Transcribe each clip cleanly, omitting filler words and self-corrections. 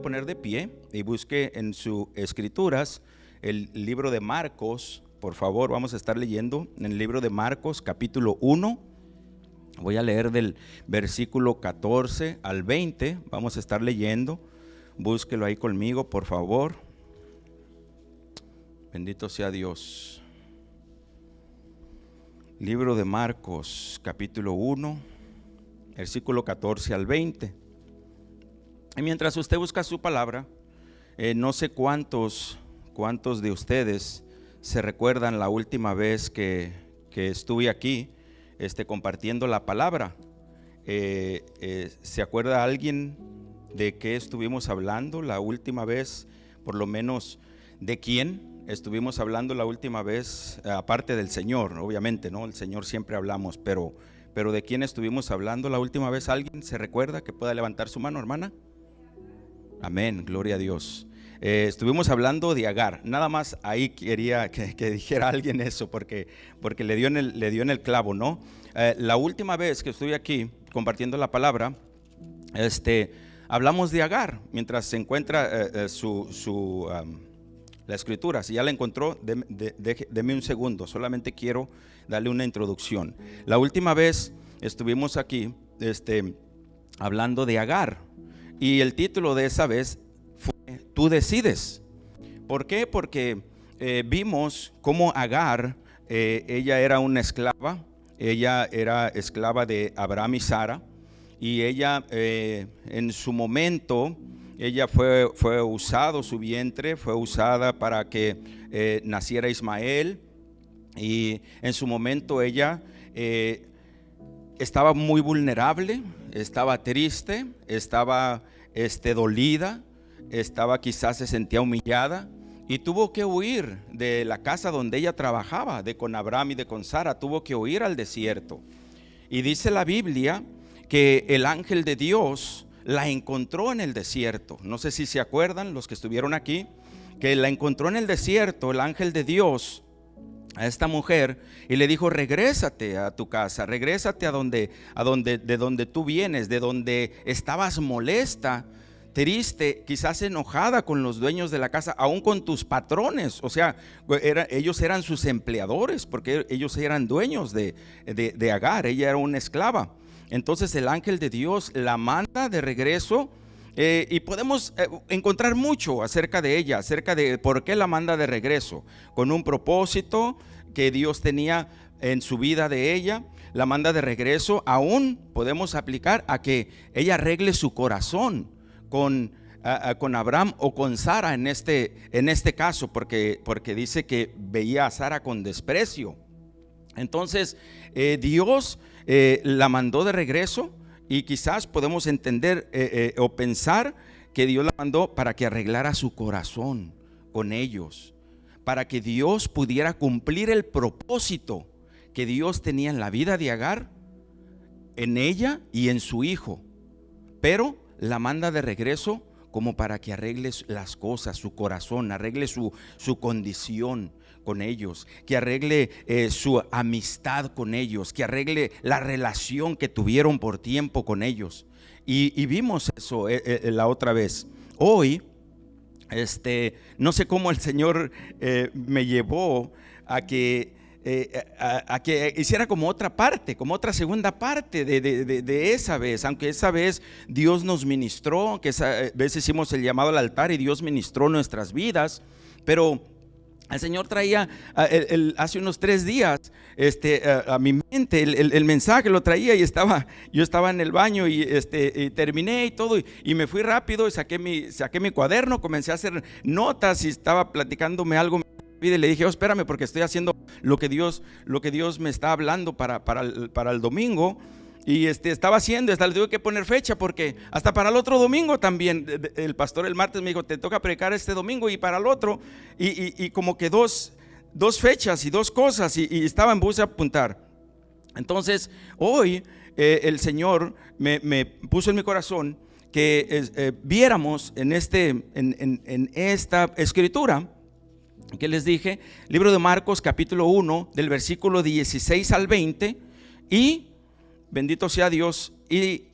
puede poner de pie y busque en sus escrituras el libro de Marcos. Por favor, vamos a estar leyendo en el libro de Marcos capítulo 1. Voy a leer del versículo 14 al 20. Vamos a estar leyendo. Búsquelo ahí conmigo, por favor. Bendito sea Dios. Libro de Marcos capítulo 1, versículo 14 al 20. Y mientras usted busca su palabra, no sé cuántos de ustedes se recuerdan la última vez que estuve aquí compartiendo la palabra. ¿Se acuerda alguien de qué estuvimos hablando la última vez? Por lo menos, ¿de quién estuvimos hablando la última vez? Aparte del Señor, obviamente, ¿no? El Señor siempre hablamos, pero ¿de quién estuvimos hablando la última vez? ¿Alguien se recuerda que pueda levantar su mano, hermana? Amén, gloria a Dios. Estuvimos hablando de Agar. Nada más ahí quería que dijera alguien eso, porque le dio en el clavo, ¿no? La última vez que estuve aquí compartiendo la palabra, hablamos de Agar. Mientras se encuentra la escritura, si ya la encontró, deme un segundo. Solamente quiero darle una introducción. La última vez estuvimos aquí hablando de Agar. Y el título de esa vez fue Tú decides. ¿Por qué? Porque vimos cómo Agar, ella era una esclava. Ella era esclava de Abraham y Sara. Y ella en su momento, ella fue usado, su vientre fue usada para que naciera Ismael. Y en su momento ella estaba muy vulnerable, estaba triste, estaba dolida, quizás se sentía humillada y tuvo que huir de la casa donde ella trabajaba, de con Abraham y de con Sara. Tuvo que huir al desierto. Y dice la Biblia que el ángel de Dios la encontró en el desierto. No sé si se acuerdan los que estuvieron aquí, que la encontró en el desierto el ángel de Dios a esta mujer y le dijo: regrésate a tu casa, regrésate de donde tú vienes, de donde estabas molesta, triste, quizás enojada con los dueños de la casa, aún con tus patrones. O sea, ellos eran sus empleadores, porque ellos eran dueños de Agar. Ella era una esclava. Entonces el ángel de Dios la manda de regreso. Y podemos encontrar mucho acerca de ella, acerca de por qué la manda de regreso, con un propósito que Dios tenía en su vida de ella. La manda de regreso. Aún podemos aplicar a que ella arregle su corazón con Abraham o con Sara en este caso, porque dice que veía a Sara con desprecio. Entonces Dios la mandó de regreso. Y quizás podemos entender o pensar que Dios la mandó para que arreglara su corazón con ellos, para que Dios pudiera cumplir el propósito que Dios tenía en la vida de Agar, en ella y en su hijo. Pero la manda de regreso como para que arregle las cosas, su corazón, arregle su condición con ellos, que arregle su amistad con ellos, que arregle la relación que tuvieron por tiempo con ellos. Y vimos eso la otra vez. Hoy, no sé cómo el Señor me llevó a que hiciera como otra parte, como otra segunda parte de esa vez. Aunque esa vez Dios nos ministró, que esa vez hicimos el llamado al altar y Dios ministró nuestras vidas, pero el Señor traía hace unos 3 días a mi mente el mensaje, lo traía, y yo estaba en el baño y terminé y todo, y me fui rápido y saqué mi cuaderno, comencé a hacer notas y estaba platicándome algo y le dije: espérame, porque estoy haciendo lo que Dios me está hablando para el domingo. Y estaba haciendo, hasta le tuve que poner fecha, porque hasta para el otro domingo también, el pastor el martes me dijo: te toca predicar este domingo y para el otro, y como que dos fechas y 2 cosas, y estaba en busca de apuntar. Entonces hoy el Señor me puso en mi corazón que viéramos en esta escritura que les dije, libro de Marcos capítulo 1, del versículo 16 al 20, y bendito sea Dios. Y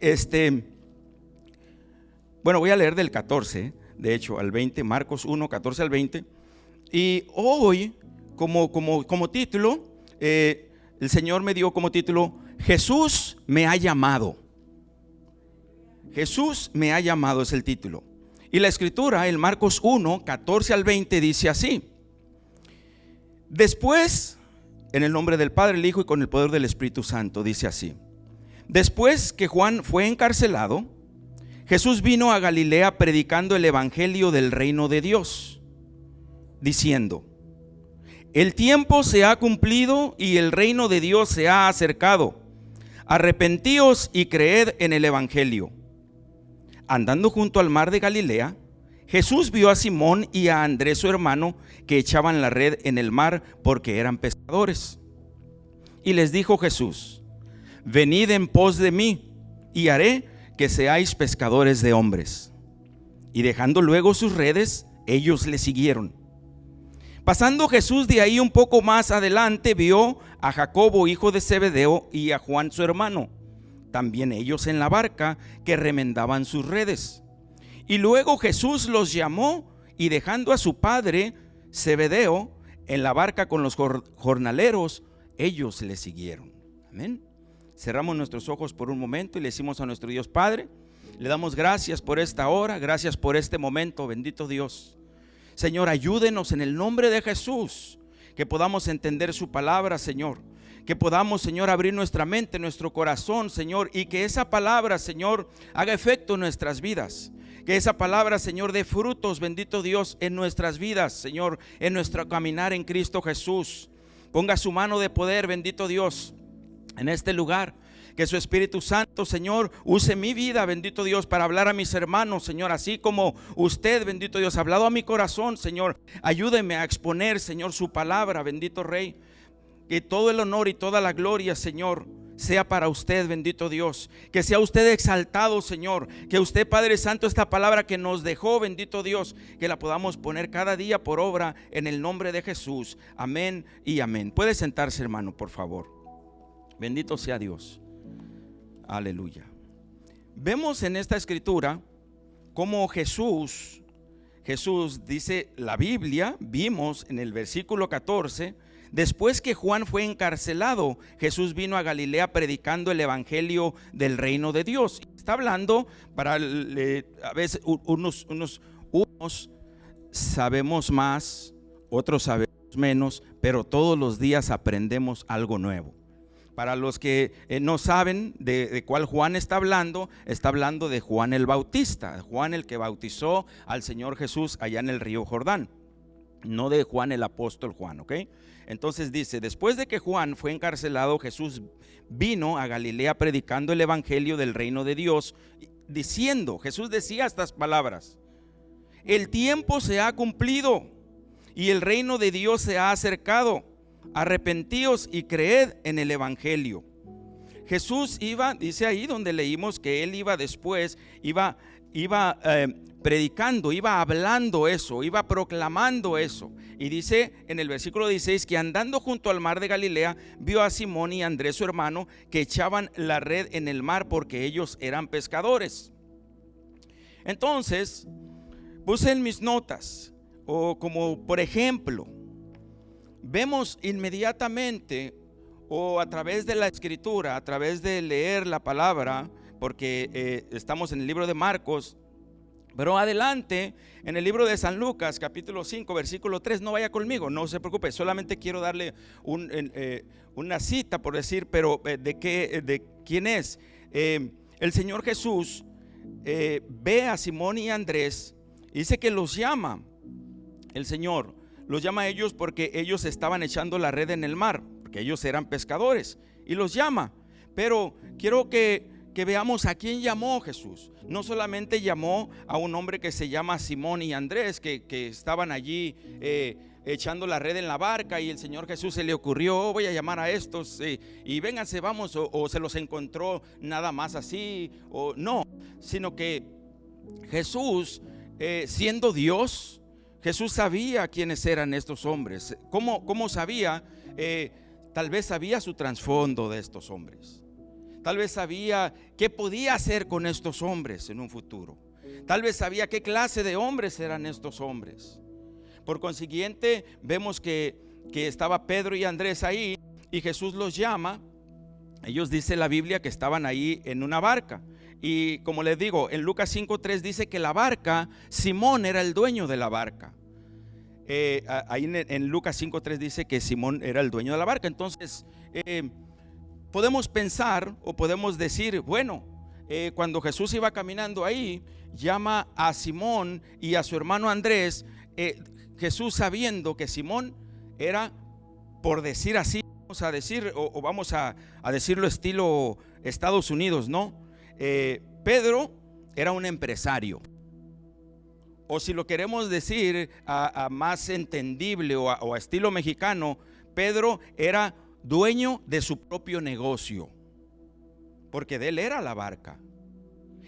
Bueno, voy a leer del 14, de hecho, al 20, Marcos 1, 14 al 20. Y hoy, como título, el Señor me dio como título, Jesús me ha llamado. Jesús me ha llamado es el título. Y la escritura, el Marcos 1, 14 al 20, dice así: después, en el nombre del Padre, el Hijo y con el poder del Espíritu Santo, dice así: después que Juan fue encarcelado, Jesús vino a Galilea predicando el evangelio del reino de Dios, diciendo: el tiempo se ha cumplido y el reino de Dios se ha acercado. Arrepentíos y creed en el evangelio. Andando junto al mar de Galilea, Jesús vio a Simón y a Andrés su hermano que echaban la red en el mar porque eran pescadores. Y les dijo Jesús: venid en pos de mí y haré que seáis pescadores de hombres. Y dejando luego sus redes, ellos le siguieron. Pasando Jesús de ahí un poco más adelante, vio a Jacobo, hijo de Zebedeo, y a Juan su hermano, también ellos en la barca, que remendaban sus redes. Y luego Jesús los llamó, y dejando a su padre Zebedeo en la barca con los jornaleros, ellos le siguieron. Amén. Cerramos nuestros ojos por un momento y le decimos a nuestro Dios Padre, le damos gracias por esta hora, gracias por este momento, bendito Dios. Señor, ayúdenos en el nombre de Jesús, que podamos entender su palabra, Señor. Que podamos, Señor, abrir nuestra mente, nuestro corazón, Señor, y que esa palabra, Señor, haga efecto en nuestras vidas. Que esa palabra, Señor, dé frutos, bendito Dios, en nuestras vidas, Señor, en nuestro caminar en Cristo Jesús. Ponga su mano de poder, bendito Dios, en este lugar. Que su Espíritu Santo, Señor, use mi vida, bendito Dios, para hablar a mis hermanos, Señor, así como usted, bendito Dios, ha hablado a mi corazón, Señor. Ayúdeme a exponer, Señor, su palabra, bendito Rey. Que todo el honor y toda la gloria, Señor, sea para usted, bendito Dios. Que sea usted exaltado, Señor. Que usted, Padre Santo, esta palabra que nos dejó, bendito Dios, que la podamos poner cada día por obra en el nombre de Jesús. Amén y amén. Puede sentarse, hermano, por favor. Bendito sea Dios. Aleluya. Vemos en esta escritura cómo Jesús dice la Biblia, vimos en el versículo 14, después que Juan fue encarcelado, Jesús vino a Galilea predicando el evangelio del reino de Dios. Está hablando para a veces unos sabemos más, otros sabemos menos, pero todos los días aprendemos algo nuevo. Para los que no saben de cuál Juan está hablando de Juan el Bautista, Juan el que bautizó al Señor Jesús allá en el río Jordán, no de Juan el apóstol Juan, ¿ok? Entonces dice, después de que Juan fue encarcelado, Jesús vino a Galilea predicando el evangelio del reino de Dios, diciendo, Jesús decía estas palabras: el tiempo se ha cumplido y el reino de Dios se ha acercado. Arrepentíos y creed en el evangelio. Jesús iba, dice ahí donde leímos que él iba después, iba predicando, iba hablando eso, iba proclamando eso. Y dice en el versículo 16 que andando junto al mar de Galilea, vio a Simón y a Andrés su hermano que echaban la red en el mar porque ellos eran pescadores. Entonces puse en mis notas, o como por ejemplo, vemos inmediatamente o a través de la escritura, a través de leer la palabra, porque estamos en el libro de Marcos, pero adelante en el libro de San Lucas capítulo 5 versículo 3, no vaya conmigo, no se preocupe, solamente quiero darle una cita por decir, pero de quién es. El Señor Jesús ve a Simón y a Andrés, dice que los llama, el Señor los llama a ellos porque ellos estaban echando la red en el mar, porque ellos eran pescadores, y los llama. Pero quiero que veamos a quién llamó Jesús. No solamente llamó a un hombre que se llama Simón y Andrés, que estaban allí echando la red en la barca, y el Señor Jesús se le ocurrió, voy a llamar a estos y vénganse, vamos, o se los encontró nada más así, o no, sino que Jesús, siendo Dios, Jesús sabía quiénes eran estos hombres. ¿Cómo sabía? Tal vez sabía su trasfondo de estos hombres. Tal vez sabía qué podía hacer con estos hombres en un futuro. Tal vez sabía qué clase de hombres eran estos hombres. Por consiguiente, vemos que estaba Pedro y Andrés ahí y Jesús los llama. Ellos, dice la Biblia, que estaban ahí en una barca. Y como les digo, en Lucas 5:3 dice que la barca, Simón era el dueño de la barca. Ahí en Lucas 5:3 dice que Simón era el dueño de la barca. Entonces podemos pensar o podemos decir, bueno, cuando Jesús iba caminando ahí, llama a Simón y a su hermano Andrés. Jesús, sabiendo que Simón era, por decir así, vamos a decir, o vamos a decirlo estilo Estados Unidos, ¿no? Pedro era un empresario. O si lo queremos decir a más entendible o a estilo mexicano, Pedro era dueño de su propio negocio, porque de él era la barca.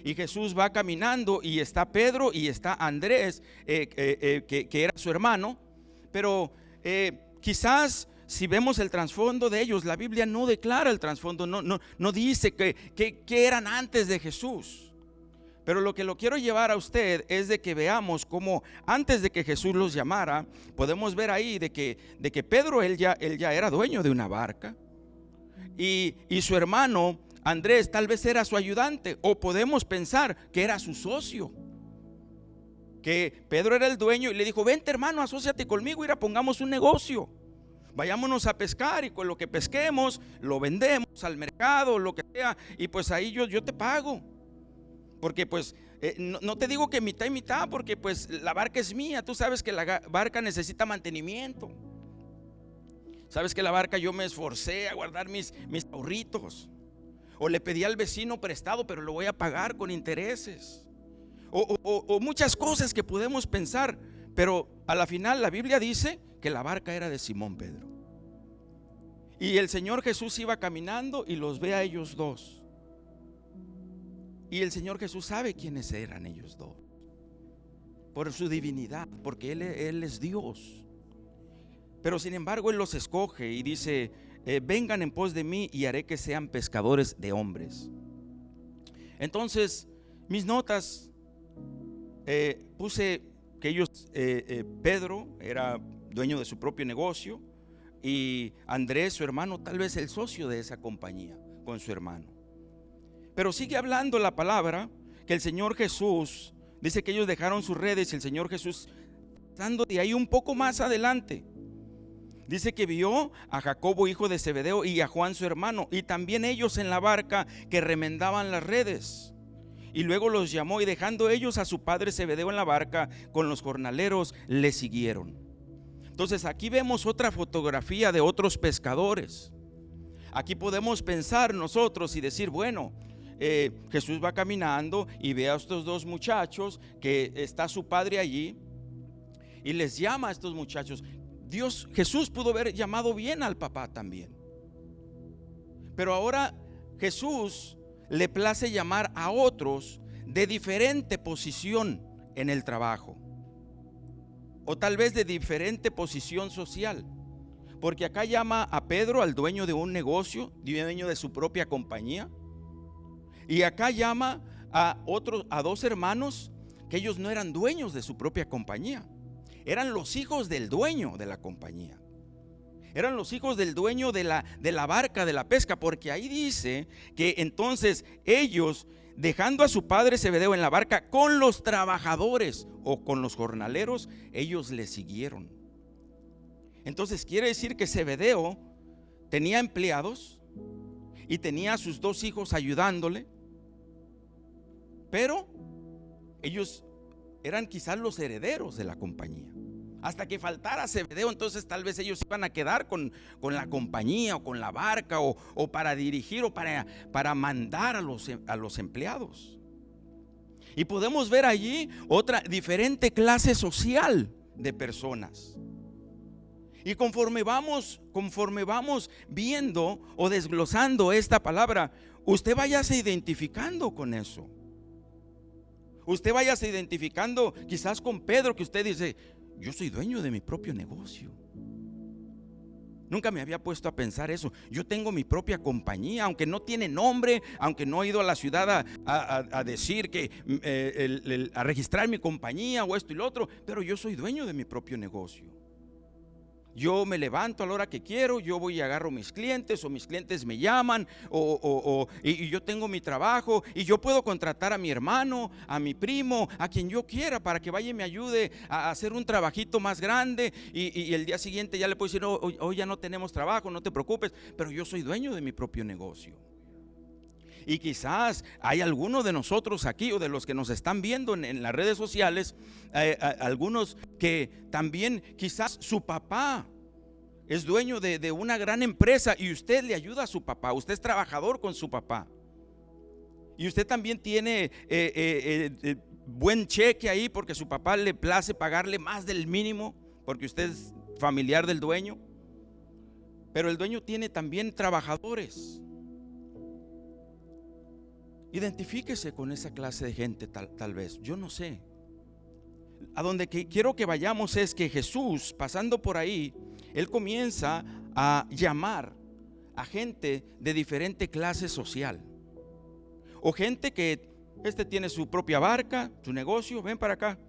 Y Jesús va caminando y está Pedro y está Andrés, que era su hermano. Pero quizás si vemos el trasfondo de ellos, la Biblia no declara el trasfondo, no dice que eran antes de Jesús. Pero lo que lo quiero llevar a usted es de que veamos cómo antes de que Jesús los llamara, podemos ver ahí de que Pedro, él ya era dueño de una barca. Y su hermano Andrés tal vez era su ayudante, o podemos pensar que era su socio. Que Pedro era el dueño y le dijo: vente, hermano, asóciate conmigo, pongamos un negocio. Vayámonos a pescar y con lo que pesquemos lo vendemos al mercado, lo que sea, y pues ahí yo te pago. Porque pues no te digo que mitad y mitad, porque pues la barca es mía. Tú sabes que la barca necesita mantenimiento. Sabes que la barca yo me esforcé a guardar mis ahorritos. O le pedí al vecino prestado, pero lo voy a pagar con intereses. O muchas cosas que podemos pensar. Pero a la final la Biblia dice que la barca era de Simón Pedro. Y el Señor Jesús iba caminando y los ve a ellos dos. Y el Señor Jesús sabe quiénes eran ellos dos, por su divinidad, porque Él es Dios. Pero sin embargo Él los escoge y dice: vengan en pos de mí y haré que sean pescadores de hombres. Entonces mis notas, puse que ellos, Pedro era dueño de su propio negocio, y Andrés, su hermano, tal vez el socio de esa compañía con su hermano. Pero sigue hablando la palabra que el Señor Jesús dice que ellos dejaron sus redes, y el Señor Jesús, estando de ahí un poco más adelante, dice que vio a Jacobo, hijo de Zebedeo, y a Juan, su hermano, y también ellos en la barca, que remendaban las redes. Y luego los llamó, y dejando ellos a su padre Zebedeo en la barca con los jornaleros, le siguieron. Entonces aquí vemos otra fotografía de otros pescadores. Aquí podemos pensar nosotros y decir: bueno, Jesús va caminando y ve a estos dos muchachos, que está su padre allí, y les llama a estos muchachos. Jesús pudo haber llamado bien al papá también, pero ahora Jesús le place llamar a otros de diferente posición en el trabajo, o tal vez de diferente posición social. Porque acá llama a Pedro, al dueño de un negocio, dueño de su propia compañía. Y acá llama a dos hermanos que ellos no eran dueños de su propia compañía. Eran los hijos del dueño de la compañía. Eran los hijos del dueño de la barca, de la pesca. Porque ahí dice que entonces ellos, dejando a su padre Zebedeo en la barca con los trabajadores o con los jornaleros, ellos le siguieron. Entonces quiere decir que Zebedeo tenía empleados y tenía a sus dos hijos ayudándole, pero ellos eran quizás los herederos de la compañía. Hasta que faltara Zebedeo, entonces tal vez ellos iban a quedar con la compañía o con la barca, o para dirigir o para mandar a los empleados. Y podemos ver allí otra diferente clase social de personas. Y conforme vamos viendo o desglosando esta palabra, usted váyase identificando con eso. Usted váyase identificando quizás con Pedro, que usted dice: yo soy dueño de mi propio negocio. Nunca me había puesto a pensar eso. Yo tengo mi propia compañía, aunque no tiene nombre, aunque no he ido a la ciudad a decir que a registrar mi compañía o esto y lo otro, pero yo soy dueño de mi propio negocio. Yo me levanto a la hora que quiero, yo voy y agarro mis clientes, o mis clientes me llaman, y yo tengo mi trabajo, y yo puedo contratar a mi hermano, a mi primo, a quien yo quiera, para que vaya y me ayude a hacer un trabajito más grande, y el día siguiente ya le puedo decir, hoy ya no tenemos trabajo, no te preocupes, pero yo soy dueño de mi propio negocio. Y quizás hay algunos de nosotros aquí, o de los que nos están viendo en las redes sociales, algunos que también quizás su papá es dueño de una gran empresa y usted le ayuda a su papá, usted es trabajador con su papá. Y usted también tiene buen cheque ahí porque su papá le place pagarle más del mínimo, porque usted es familiar del dueño. Pero el dueño tiene también trabajadores. Identifíquese con esa clase de gente, tal vez, yo no sé. A donde quiero que vayamos es que Jesús, pasando por ahí, Él comienza a llamar a gente de diferente clase social. O gente que tiene su propia barca, su negocio, ven para acá.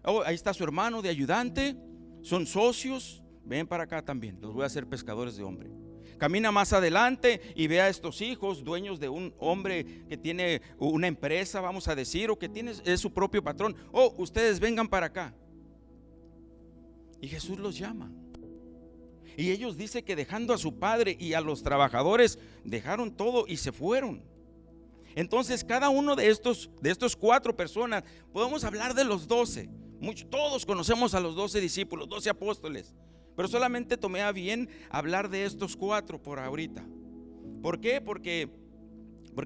Oh, ahí está su hermano de ayudante, son socios, ven para acá también, los voy a hacer pescadores de hombre. Camina más adelante y ve a estos hijos, dueños de un hombre que tiene una empresa, vamos a decir, o que es su propio patrón. Oh, ustedes vengan para acá. Y Jesús los llama. Y ellos dicen que dejando a su padre y a los trabajadores, dejaron todo y se fueron. Entonces cada uno de estos 4 personas, podemos hablar de los 12. Todos conocemos a los 12 discípulos, 12 apóstoles. Pero solamente tomé a bien hablar de estos 4 por ahorita. ¿Por qué? Porque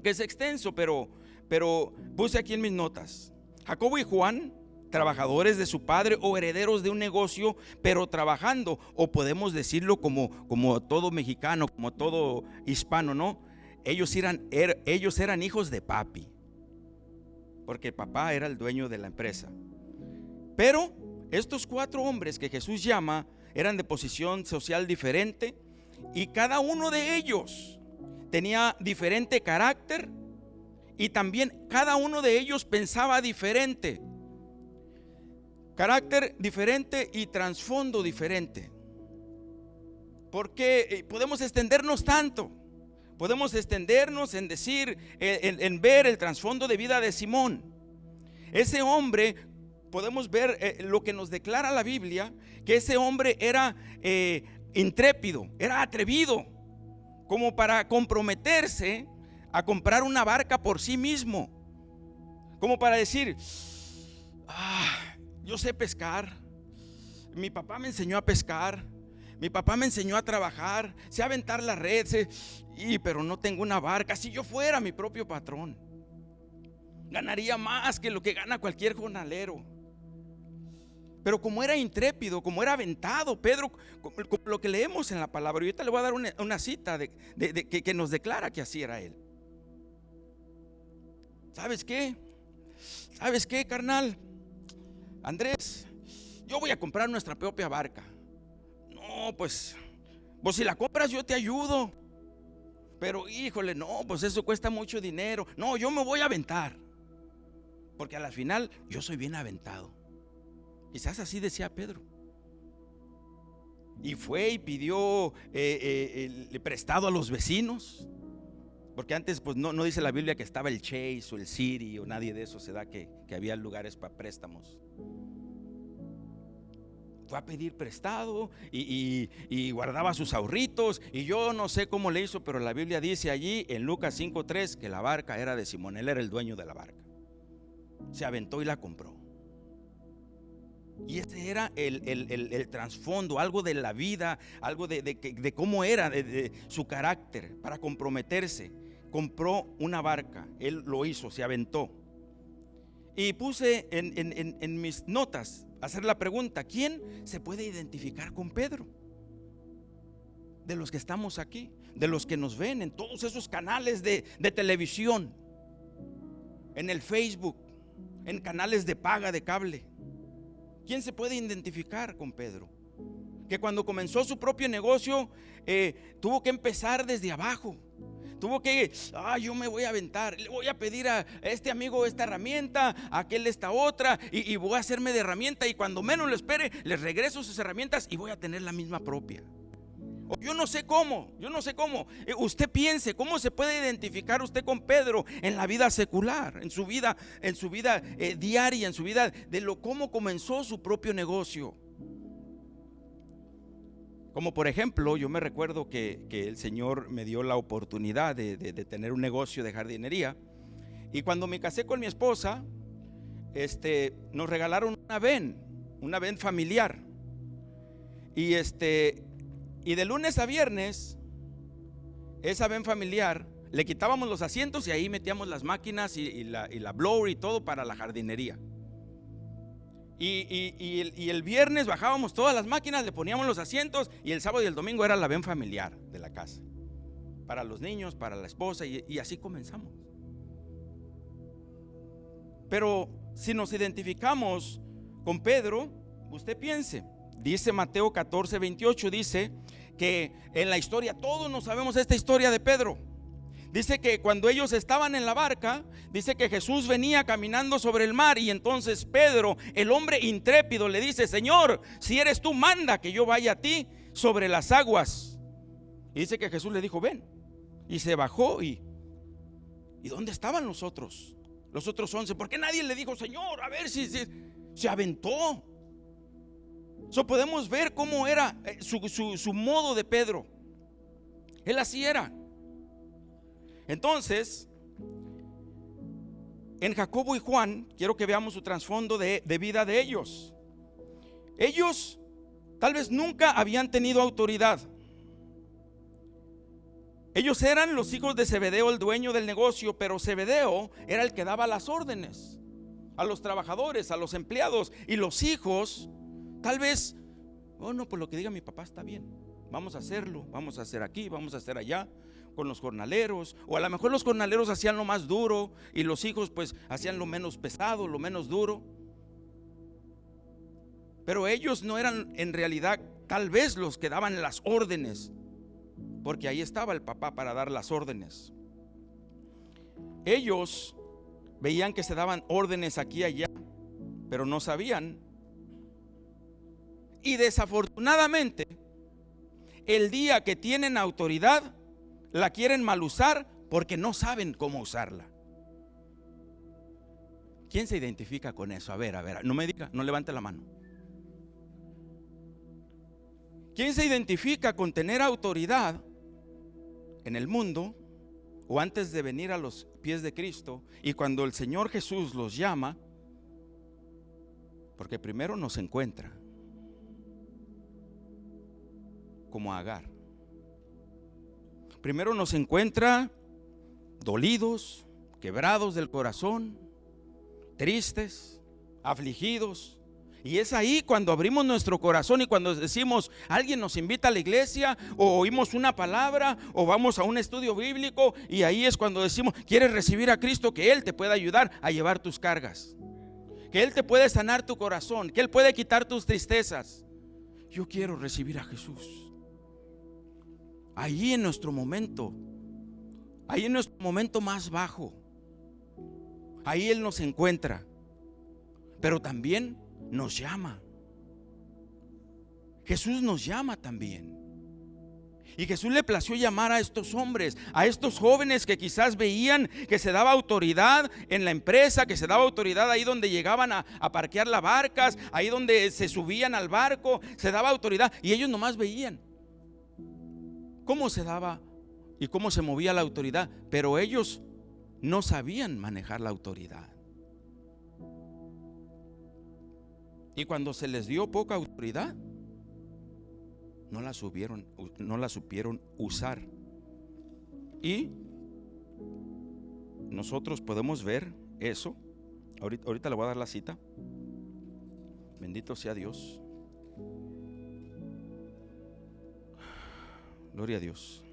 es extenso, pero puse aquí en mis notas: Jacobo y Juan, trabajadores de su padre o herederos de un negocio, pero trabajando, o podemos decirlo como todo mexicano, como todo hispano, ¿no? Ellos eran hijos de papi, porque papá era el dueño de la empresa. Pero estos 4 hombres que Jesús llama eran de posición social diferente, y cada uno de ellos tenía diferente carácter, y también cada uno de ellos pensaba diferente. Carácter diferente y trasfondo diferente. Porque podemos extendernos tanto. Podemos extendernos en decir, en ver el trasfondo de vida de Simón. Ese hombre, podemos ver lo que nos declara la Biblia, que ese hombre era intrépido, era atrevido, como para comprometerse a comprar una barca por sí mismo, como para decir, yo sé pescar, mi papá me enseñó a pescar, mi papá me enseñó a trabajar, sé aventar la red, pero no tengo una barca. Si yo fuera mi propio patrón, ganaría más que lo que gana cualquier jornalero. Pero como era intrépido, como era aventado, Pedro, como lo que leemos en la palabra, y ahorita le voy a dar una cita que nos declara que así era él. ¿Sabes qué? ¿Sabes qué, carnal? Andrés, yo voy a comprar nuestra propia barca. No, pues si la compras yo te ayudo. Pero híjole, no, pues eso cuesta mucho dinero. No, yo me voy a aventar, porque a la final yo soy bien aventado. Quizás así decía Pedro. Y fue y pidió prestado a los vecinos, porque antes pues no dice la Biblia que estaba el Chase o el City o nadie de eso, se da que había lugares para préstamos. Fue a pedir prestado y guardaba sus ahorritos, y yo no sé cómo le hizo, pero la Biblia dice allí en Lucas 5:3 que la barca era de Simón. Él era el dueño de la barca. Se aventó y la compró. Y ese era el trasfondo, algo de la vida, algo de cómo era de su carácter para comprometerse. Compró una barca, él lo hizo, se aventó. Y puse en mis notas hacer la pregunta: ¿quién se puede identificar con Pedro? De los que estamos aquí, de los que nos ven en todos esos canales de televisión, en el Facebook, en canales de paga de cable. ¿Quién se puede identificar con Pedro? que cuando comenzó su propio negocio tuvo que empezar desde abajo. Tuvo que, yo me voy a aventar, le voy a pedir a este amigo esta herramienta, a aquel esta otra, y voy a hacerme de herramienta, y cuando menos lo espere, les regreso sus herramientas y voy a tener la misma propia. Yo no sé cómo. Usted piense, ¿cómo se puede identificar usted con Pedro en la vida secular, en su vida diaria, en su vida de cómo comenzó su propio negocio? Como por ejemplo, yo me recuerdo que el Señor me dio la oportunidad de tener un negocio de jardinería. Y cuando me casé con mi esposa, nos regalaron una van familiar. Y de lunes a viernes, esa van familiar, le quitábamos los asientos y ahí metíamos las máquinas y la blower y todo para la jardinería. Y el viernes bajábamos todas las máquinas, le poníamos los asientos, y el sábado y el domingo era la van familiar de la casa, para los niños, para la esposa, y así comenzamos. Pero si nos identificamos con Pedro, usted piense, dice Mateo 14:28, dice que en la historia, todos nos sabemos esta historia de Pedro. Dice que cuando ellos estaban en la barca, dice que Jesús venía caminando sobre el mar, y entonces Pedro, el hombre intrépido, le dice: Señor, si eres tú, manda que yo vaya a ti sobre las aguas. Y dice que Jesús le dijo: ven. Y se bajó. ¿Y dónde estaban los otros 11? Porque nadie le dijo: Señor, a ver si se aventó. Podemos ver cómo era su modo de Pedro. Él así era. Entonces, en Jacobo y Juan, quiero que veamos su trasfondo de vida de ellos. Ellos tal vez nunca habían tenido autoridad. Ellos eran los hijos de Zebedeo, el dueño del negocio, pero Zebedeo era el que daba las órdenes a los trabajadores, a los empleados, y los hijos tal vez, no, pues lo que diga mi papá está bien, vamos a hacerlo, vamos a hacer aquí, vamos a hacer allá, con los jornaleros. O a lo mejor los jornaleros hacían lo más duro y los hijos pues hacían lo menos pesado, lo menos duro. Pero ellos no eran en realidad tal vez los que daban las órdenes, porque ahí estaba el papá para dar las órdenes. Ellos veían que se daban órdenes aquí y allá, pero no sabían. Y desafortunadamente, el día que tienen autoridad, la quieren mal usar porque no saben cómo usarla. ¿Quién se identifica con eso? A ver, no me diga, no levante la mano. ¿Quién se identifica con tener autoridad en el mundo o antes de venir a los pies de Cristo, y cuando el Señor Jesús los llama? Porque primero nos encuentra como a Agar. Primero nos encuentra dolidos, quebrados del corazón, tristes, afligidos. Y es ahí cuando abrimos nuestro corazón y cuando decimos, alguien nos invita a la iglesia, o oímos una palabra, o vamos a un estudio bíblico, y ahí es cuando decimos, ¿quieres recibir a Cristo? Que Él te pueda ayudar a llevar tus cargas, que Él te puede sanar tu corazón, que Él puede quitar tus tristezas. Yo quiero recibir a Jesús. Ahí en nuestro momento, ahí en nuestro momento más bajo, ahí Él nos encuentra, pero también nos llama. Jesús nos llama también. Y Jesús le plació llamar a estos hombres, a estos jóvenes que quizás veían que se daba autoridad en la empresa, que se daba autoridad ahí donde llegaban a parquear las barcas, ahí donde se subían al barco, se daba autoridad, y ellos nomás veían cómo se daba y cómo se movía la autoridad, pero ellos no sabían manejar la autoridad. Y cuando se les dio poca autoridad, no la supieron usar. Y nosotros podemos ver eso. Ahorita le voy a dar la cita. Bendito sea Dios. Gloria a Dios.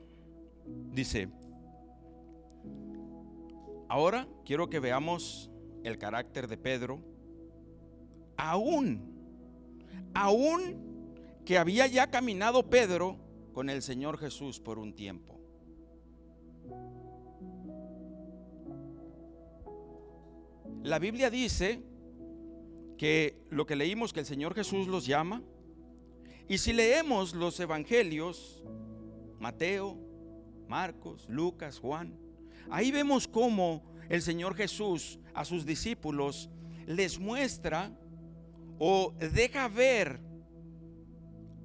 Dice: ahora quiero que veamos el carácter de Pedro, aún que había ya caminado Pedro con el Señor Jesús por un tiempo. La Biblia dice que lo que leímos, que el Señor Jesús los llama. Y si leemos los evangelios, Mateo, Marcos, Lucas, Juan, ahí vemos cómo el Señor Jesús a sus discípulos les muestra o deja ver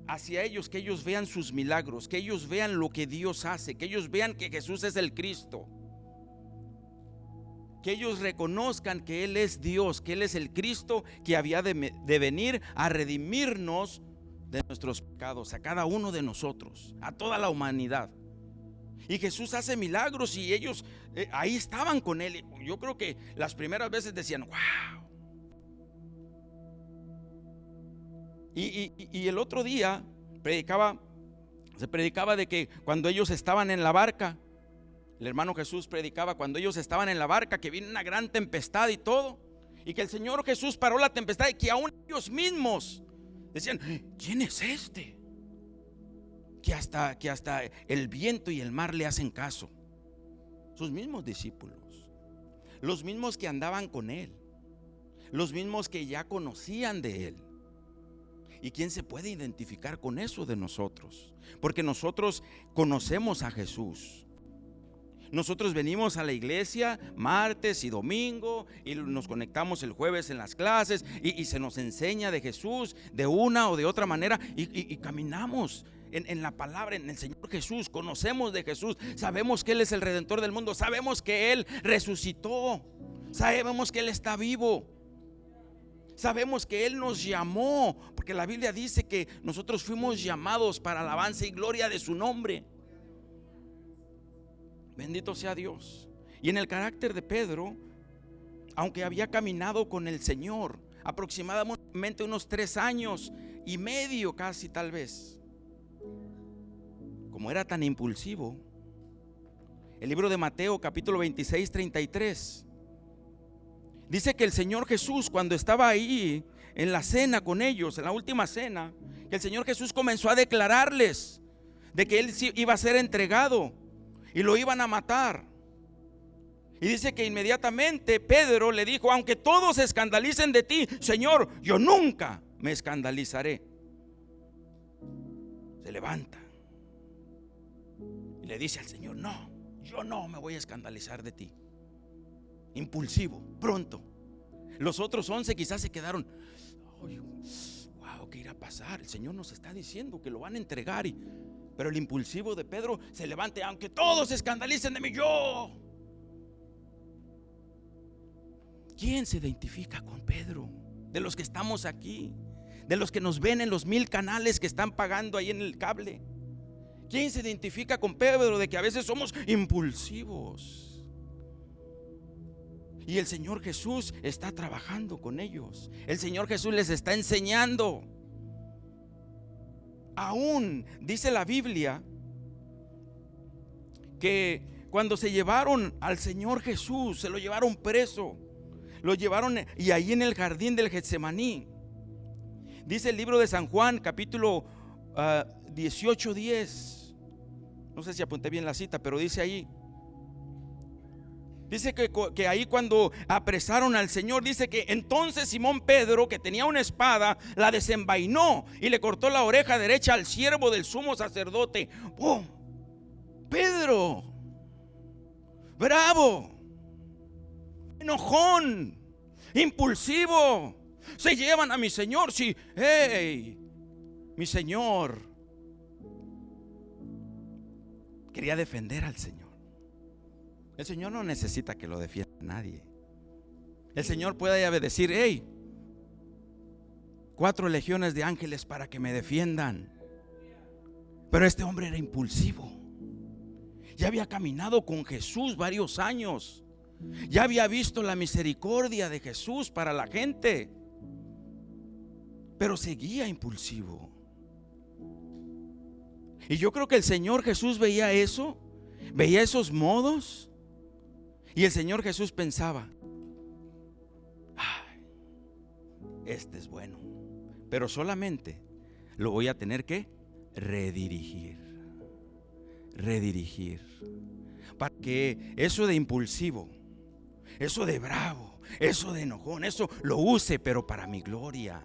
hacia ellos, que ellos vean sus milagros, que ellos vean lo que Dios hace, que ellos vean que Jesús es el Cristo, que ellos reconozcan que Él es Dios, que Él es el Cristo que había de venir a redimirnos de nuestros pecados, a cada uno de nosotros, a toda la humanidad. Y Jesús hace milagros y ellos ahí estaban con Él. Yo creo que las primeras veces decían, wow. Y el otro día se predicaba de que cuando ellos estaban en la barca, el hermano Jesús predicaba cuando ellos estaban en la barca, que vino una gran tempestad y todo, y que el Señor Jesús paró la tempestad, y que aún ellos mismos decían, ¿quién es este? Que hasta el viento y el mar le hacen caso. Sus mismos discípulos, los mismos que andaban con Él, los mismos que ya conocían de Él. ¿Y quién se puede identificar con eso de nosotros? Porque nosotros conocemos a Jesús. Nosotros venimos a la iglesia martes y domingo y nos conectamos el jueves en las clases y se nos enseña de Jesús de una o de otra manera y caminamos en la palabra, en el Señor Jesús. Conocemos de Jesús, sabemos que Él es el Redentor del mundo, sabemos que Él resucitó, sabemos que Él está vivo, sabemos que Él nos llamó, porque la Biblia dice que nosotros fuimos llamados para alabanza y gloria de su nombre. Bendito sea Dios. Y en el carácter de Pedro, aunque había caminado con el Señor aproximadamente unos 3 años y medio, casi tal vez, como era tan impulsivo, el libro de Mateo capítulo 26, 33 dice que el Señor Jesús, cuando estaba ahí en la cena con ellos, en la última cena, que el Señor Jesús comenzó a declararles de que Él iba a ser entregado y lo iban a matar. Y dice que inmediatamente Pedro le dijo, aunque todos se escandalicen de ti, Señor, yo nunca me escandalizaré. Se levanta y le dice al Señor, no, yo no me voy a escandalizar de ti. Impulsivo, pronto. Los otros 11 quizás se quedaron, wow, ¿qué irá a pasar? El Señor nos está diciendo que lo van a entregar. Pero el impulsivo de Pedro se levanta, aunque todos se escandalicen de mí, yo. ¿Quién se identifica con Pedro? De los que estamos aquí, de los que nos ven en los 1000 canales que están pagando ahí en el cable. ¿Quién se identifica con Pedro de que a veces somos impulsivos? Y el Señor Jesús está trabajando con ellos. El Señor Jesús les está enseñando. Aún dice la Biblia que cuando se llevaron al Señor Jesús, se lo llevaron preso, lo llevaron y ahí en el jardín del Getsemaní, dice el libro de San Juan capítulo 18:10, no sé si apunté bien la cita, pero dice ahí, dice que ahí cuando apresaron al Señor, dice que entonces Simón Pedro, que tenía una espada, la desenvainó y le cortó la oreja derecha al siervo del sumo sacerdote. ¡Pum! Pedro, bravo, enojón, impulsivo, se llevan a mi Señor. Sí, hey, mi Señor quería defender al Señor. El Señor no necesita que lo defienda nadie. El Señor puede decir, hey, 4 legiones de ángeles para que me defiendan. Pero este hombre era impulsivo. Ya había caminado con Jesús varios años. Ya había visto la misericordia de Jesús para la gente. Pero seguía impulsivo. Y yo creo que el Señor Jesús veía eso, veía esos modos. Y el Señor Jesús pensaba, ay, este es bueno, pero solamente lo voy a tener que redirigir. Para que eso de impulsivo, eso de bravo, eso de enojón, eso lo use, pero para mi gloria.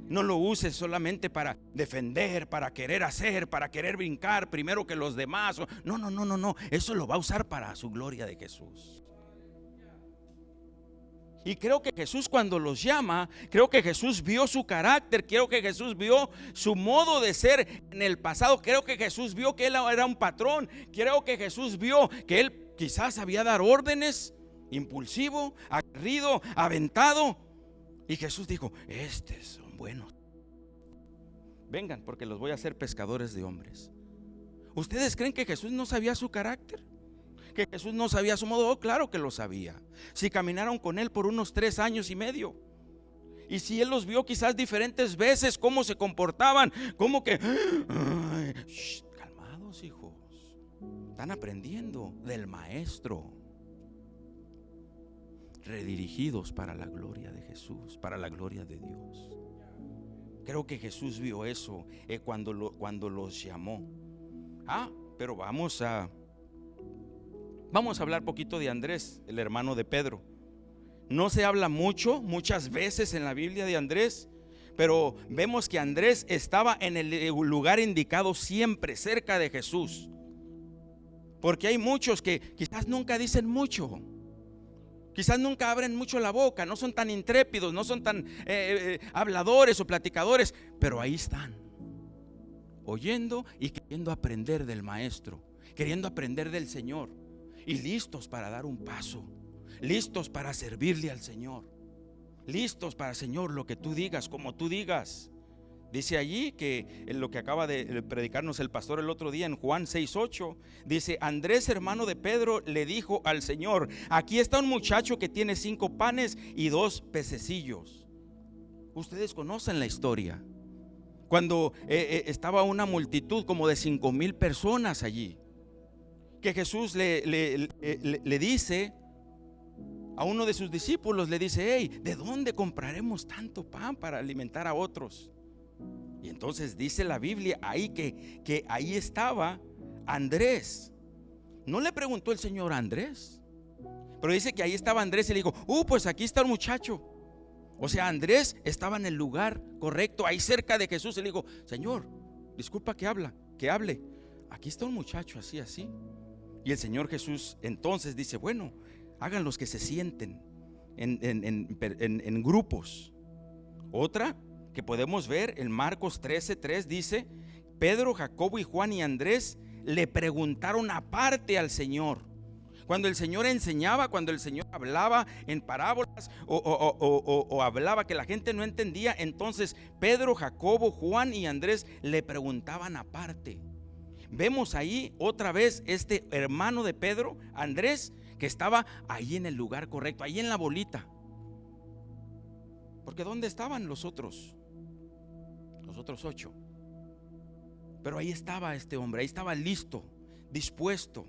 No lo use solamente para defender, para querer hacer, para querer brincar primero que los demás. No. Eso lo va a usar para su gloria de Jesús. Y creo que Jesús, cuando los llama, creo que Jesús vio su carácter, creo que Jesús vio su modo de ser en el pasado, creo que Jesús vio que él era un patrón, creo que Jesús vio que él quizás sabía dar órdenes, impulsivo, aguerrido, aventado. Y Jesús dijo: estos son buenos, vengan, porque los voy a hacer pescadores de hombres. ¿Ustedes creen que Jesús no sabía su carácter? ¿Que Jesús no sabía su modo? Oh, claro que lo sabía. Si caminaron con él por unos 3 años y medio, y si él los vio quizás diferentes veces, cómo se comportaban, como que calmados, hijos, están aprendiendo del maestro. Redirigidos para la gloria de Jesús, para la gloria de Dios. Creo que Jesús vio eso cuando los llamó. Pero vamos a hablar poquito de Andrés, el hermano de Pedro. No se habla muchas veces en la Biblia de Andrés, pero vemos que Andrés estaba en el lugar indicado siempre, cerca de Jesús. Porque hay muchos que quizás nunca dicen mucho, quizás nunca abren mucho la boca, no son tan intrépidos, no son tan habladores o platicadores, pero ahí están, oyendo y queriendo aprender del maestro, queriendo aprender del Señor, y listos para dar un paso, listos para servirle al Señor, listos para: Señor, lo que tú digas, como tú digas. Dice allí que en lo que acaba de predicarnos el pastor el otro día en Juan 6:8, dice: Andrés, hermano de Pedro, le dijo al Señor: aquí está un muchacho que tiene 5 panes y 2 pececillos. Ustedes conocen la historia, cuando estaba una multitud como de 5,000 personas allí, que Jesús le dice a uno de sus discípulos, le dice: hey, ¿de dónde compraremos tanto pan para alimentar a otros? Y entonces dice la Biblia ahí que ahí estaba Andrés. No le preguntó el Señor a Andrés, pero dice que ahí estaba Andrés y le dijo: pues aquí está el muchacho. O sea, Andrés estaba en el lugar correcto, ahí cerca de Jesús. Y le dijo: Señor, disculpa que hable, aquí está un muchacho así. Y el Señor Jesús entonces dice: bueno, hagan los que se sienten en grupos. Otra que podemos ver en Marcos 13:3 dice: Pedro, Jacobo y Juan y Andrés le preguntaron aparte al Señor. Cuando el Señor enseñaba, cuando el Señor hablaba en parábolas o hablaba que la gente no entendía, entonces Pedro, Jacobo, Juan y Andrés le preguntaban aparte. Vemos ahí otra vez este hermano de Pedro, Andrés, que estaba ahí en el lugar correcto, ahí en la bolita. Porque ¿dónde estaban los otros 8? Pero ahí estaba este hombre, ahí estaba listo, dispuesto.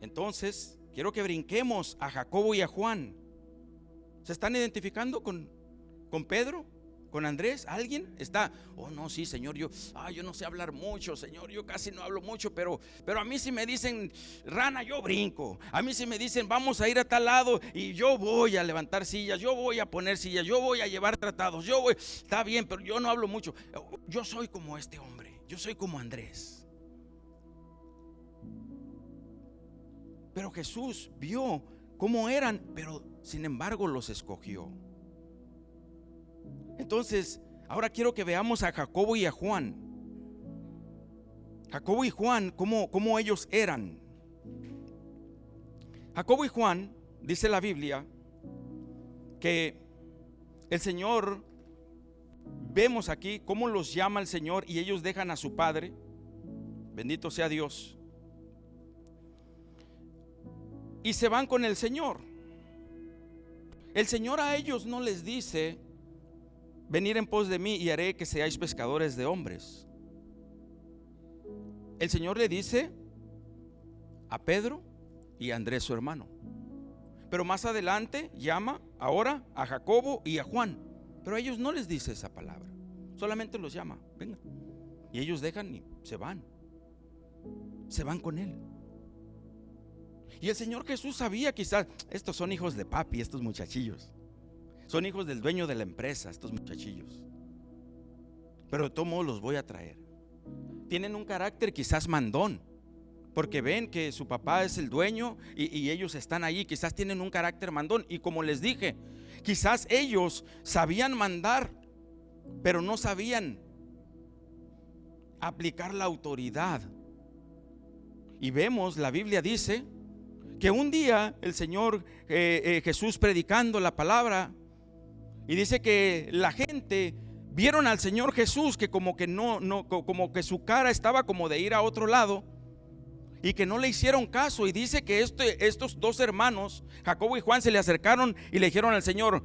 Entonces quiero que brinquemos a Jacobo y a Juan. ¿Se están identificando con Pedro? ¿Con Andrés? ¿Alguien está? Oh, no, sí, Señor, yo no sé hablar mucho, Señor, yo casi no hablo mucho, pero a mí si me dicen rana, yo brinco. A mí si me dicen vamos a ir a tal lado, y yo voy a levantar sillas, yo voy a poner sillas, yo voy a llevar tratados, está bien, pero yo no hablo mucho. Yo soy como este hombre, yo soy como Andrés. Pero Jesús vio cómo eran, pero sin embargo los escogió. Entonces, ahora quiero que veamos a Jacobo y a Juan. Jacobo y Juan, cómo ellos eran. Jacobo y Juan, dice la Biblia, que el Señor, vemos aquí cómo los llama el Señor y ellos dejan a su padre. Bendito sea Dios. Y se van con el Señor. El Señor a ellos no les dice: venir en pos de mí y haré que seáis pescadores de hombres. El Señor le dice a Pedro y a Andrés, su hermano. Pero más adelante llama ahora a Jacobo y a Juan. Pero a ellos no les dice esa palabra, solamente los llama, vengan. Y ellos dejan y se van con él. Y el Señor Jesús sabía, quizás, estos son hijos de papi, estos muchachillos, son hijos del dueño de la empresa, estos muchachillos, pero de todos modos los voy a traer. Tienen un carácter quizás mandón, porque ven que su papá es el dueño y ellos están ahí. Quizás tienen un carácter mandón. Y como les dije, quizás ellos sabían mandar, pero no sabían aplicar la autoridad. Y vemos, la Biblia dice que un día el Señor Jesús predicando la palabra, y dice que la gente vieron al Señor Jesús que como que como que su cara estaba como de ir a otro lado, y que no le hicieron caso. Y dice que estos dos hermanos, Jacobo y Juan, se le acercaron y le dijeron al Señor: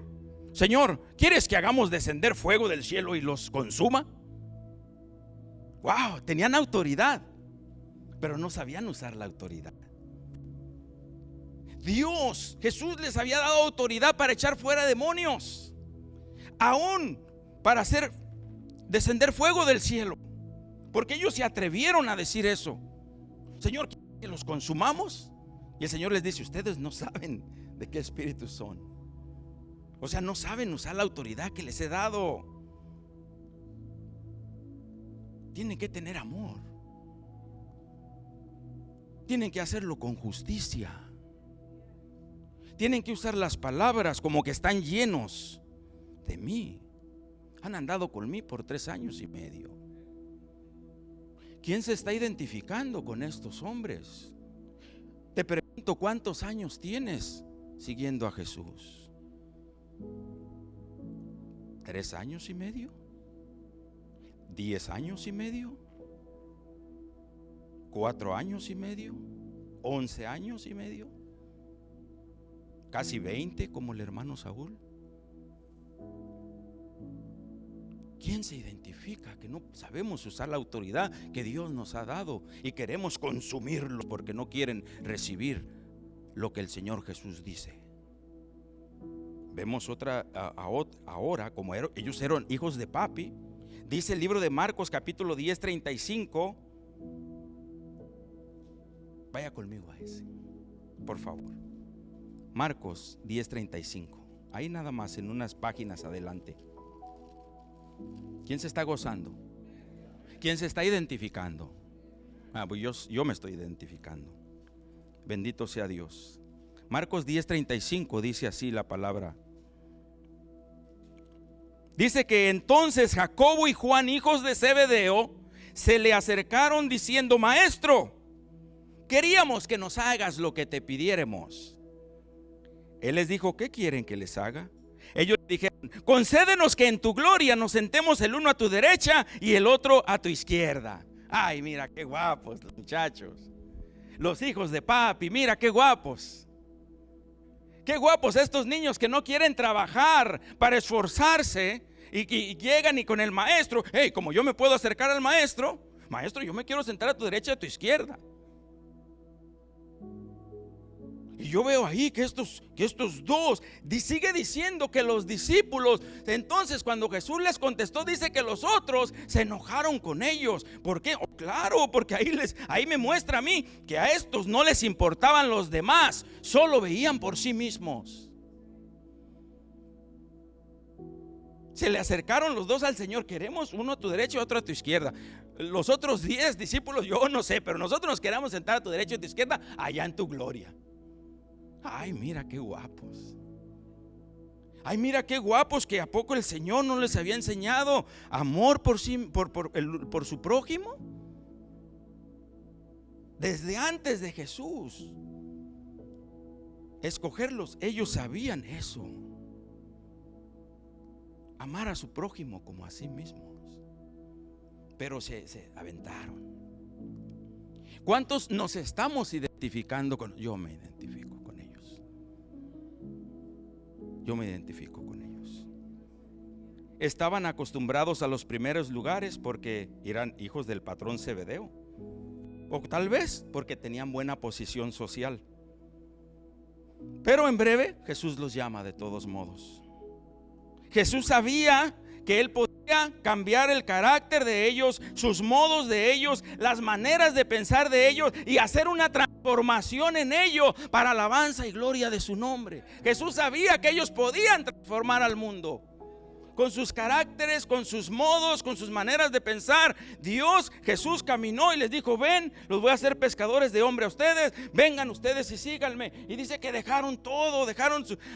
Señor, ¿quieres que hagamos descender fuego del cielo y los consuma? Wow, tenían autoridad, pero no sabían usar la autoridad. Jesús les había dado autoridad para echar fuera demonios, aún para hacer descender fuego del cielo, porque ellos se atrevieron a decir eso. Señor, ¿que los consumamos? Y el Señor les dice: ustedes no saben de qué espíritu son. O sea, no saben usar la autoridad que les he dado. Tienen que tener amor, tienen que hacerlo con justicia, tienen que usar las palabras como que están llenos de mí. Han andado conmigo por 3 años y medio. ¿Quién se está identificando con estos hombres? Te pregunto, ¿cuántos años tienes siguiendo a Jesús? 3 años y medio, 10 años y medio, 4 años y medio, 11 años y medio, casi 20 como el hermano Saúl. ¿Quién se identifica que no sabemos usar la autoridad que Dios nos ha dado y queremos consumirlo porque no quieren recibir lo que el Señor Jesús dice? Vemos ahora, como ellos eran hijos de papi. Dice el libro de Marcos capítulo 10, 35. Vaya conmigo a ese, por favor. Marcos 10, 35. Ahí nada más, en unas páginas adelante. ¿Quién se está gozando? ¿Quién se está identificando? Pues yo me estoy identificando. Bendito sea Dios. Marcos 10:35 dice así la palabra. Dice que entonces Jacobo y Juan, hijos de Zebedeo, se le acercaron diciendo: Maestro, queríamos que nos hagas lo que te pidiéramos. Él les dijo: ¿qué quieren que les haga? Ellos dijeron: concédenos que en tu gloria nos sentemos el uno a tu derecha y el otro a tu izquierda. Ay, mira qué guapos los muchachos, los hijos de papi, mira qué guapos. Qué guapos estos niños que no quieren trabajar para esforzarse y llegan y con el maestro: hey, como yo me puedo acercar al maestro, maestro, yo me quiero sentar a tu derecha y a tu izquierda. Y yo veo ahí que estos dos, sigue diciendo que los discípulos, entonces cuando Jesús les contestó, dice que los otros se enojaron con ellos. ¿Por qué? Oh, claro, porque ahí me muestra a mí que a estos no les importaban los demás, solo veían por sí mismos. Se le acercaron los dos al Señor: queremos uno a tu derecha y otro a tu izquierda. Los otros 10 discípulos, yo no sé, pero nosotros nos queremos sentar a tu derecha y a tu izquierda, allá en tu gloria. Ay, mira qué guapos. Ay, mira qué guapos, que a poco el Señor no les había enseñado amor por su prójimo desde antes de Jesús escogerlos. Ellos sabían eso, amar a su prójimo como a sí mismos, pero se aventaron. ¿Cuántos nos estamos identificando con? Yo me identifico con ellos. Yo me identifico con ellos. Estaban acostumbrados a los primeros lugares porque eran hijos del patrón Zebedeo, o tal vez porque tenían buena posición social. Pero en breve Jesús los llama de todos modos. Jesús sabía que Él podía cambiar el carácter de ellos, sus modos de ellos, las maneras de pensar de ellos y hacer una transformación en ellos para alabanza y gloria de su nombre. Jesús sabía que ellos podían transformar al mundo con sus caracteres, con sus modos, con sus maneras de pensar. Jesús caminó y les dijo: ven, los voy a hacer pescadores de hombres a ustedes, vengan ustedes y síganme. Y dice que dejaron todo,